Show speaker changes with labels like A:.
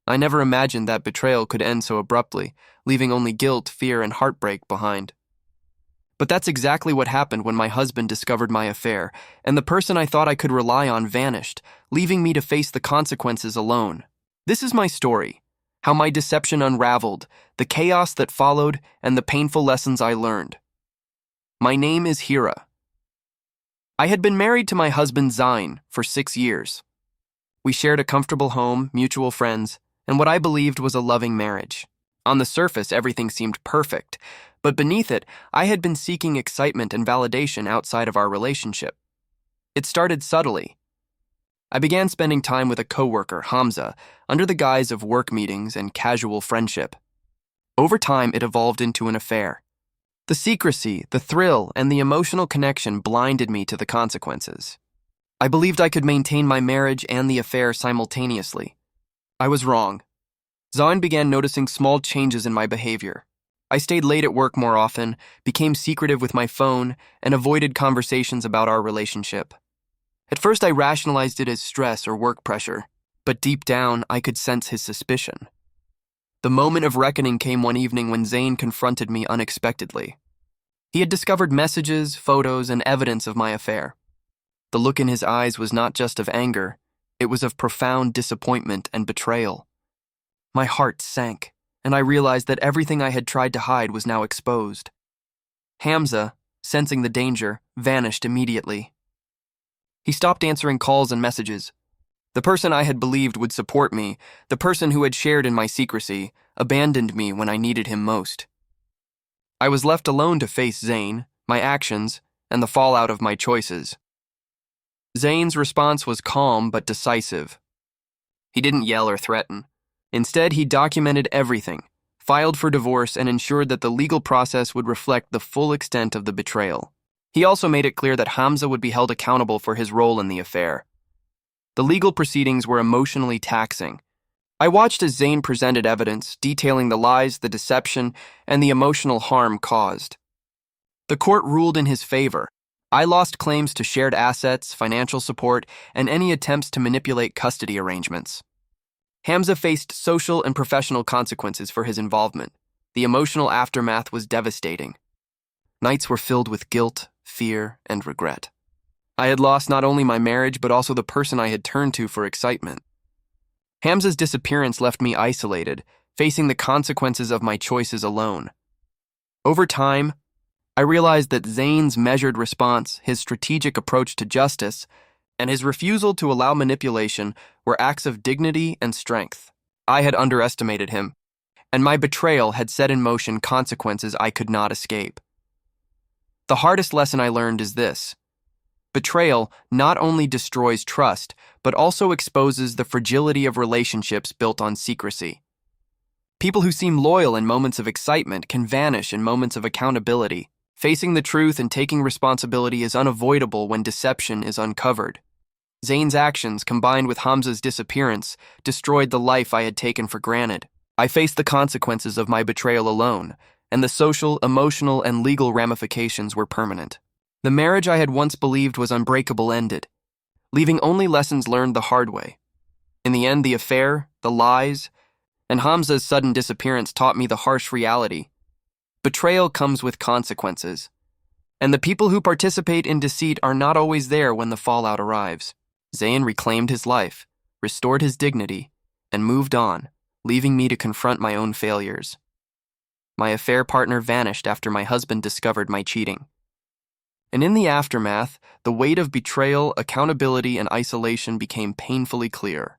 A: I never imagined that betrayal could end so abruptly, leaving only guilt, fear, and heartbreak behind. But that's exactly what happened when my husband discovered my affair, and the person I thought I could rely on vanished, leaving me to face the consequences alone. This is my story, how my deception unraveled, the chaos that followed, and the painful lessons I learned. My name is Hira. I had been married to my husband Zain for 6 years. We shared a comfortable home, mutual friends, and what I believed was a loving marriage. On the surface, everything seemed perfect, but beneath it, I had been seeking excitement and validation outside of our relationship. It started subtly. I began spending time with a coworker, Hamza, under the guise of work meetings and casual friendship. Over time, it evolved into an affair. The secrecy, the thrill, and the emotional connection blinded me to the consequences. I believed I could maintain my marriage and the affair simultaneously. I was wrong. Zain began noticing small changes in my behavior. I stayed late at work more often, became secretive with my phone, and avoided conversations about our relationship. At first, I rationalized it as stress or work pressure, but deep down, I could sense his suspicion. The moment of reckoning came one evening when Zain confronted me unexpectedly. He had discovered messages, photos, and evidence of my affair. The look in his eyes was not just of anger, it was of profound disappointment and betrayal. My heart sank, and I realized that everything I had tried to hide was now exposed. Hamza, sensing the danger, vanished immediately. He stopped answering calls and messages. The person I had believed would support me, the person who had shared in my secrecy, abandoned me when I needed him most. I was left alone to face Zain, my actions, and the fallout of my choices. Zain's response was calm but decisive. He didn't yell or threaten. Instead, he documented everything, filed for divorce, and ensured that the legal process would reflect the full extent of the betrayal. He also made it clear that Hamza would be held accountable for his role in the affair. The legal proceedings were emotionally taxing. I watched as Zain presented evidence, detailing the lies, the deception, and the emotional harm caused. The court ruled in his favor. I lost claims to shared assets, financial support, and any attempts to manipulate custody arrangements. Hamza faced social and professional consequences for his involvement. The emotional aftermath was devastating. Nights were filled with guilt, fear, and regret. I had lost not only my marriage, but also the person I had turned to for excitement. Hamza's disappearance left me isolated, facing the consequences of my choices alone. Over time, I realized that Zain's measured response, his strategic approach to justice, and his refusal to allow manipulation were acts of dignity and strength. I had underestimated him, and my betrayal had set in motion consequences I could not escape. The hardest lesson I learned is this: betrayal not only destroys trust, but also exposes the fragility of relationships built on secrecy. People who seem loyal in moments of excitement can vanish in moments of accountability. Facing the truth and taking responsibility is unavoidable when deception is uncovered. Zain's actions, combined with Hamza's disappearance, destroyed the life I had taken for granted. I faced the consequences of my betrayal alone, and the social, emotional, and legal ramifications were permanent. The marriage I had once believed was unbreakable ended, leaving only lessons learned the hard way. In the end, the affair, the lies, and Hamza's sudden disappearance taught me the harsh reality. Betrayal comes with consequences, and the people who participate in deceit are not always there when the fallout arrives. Zain reclaimed his life, restored his dignity, and moved on, leaving me to confront my own failures. My affair partner vanished after my husband discovered my cheating. And in the aftermath, the weight of betrayal, accountability, and isolation became painfully clear.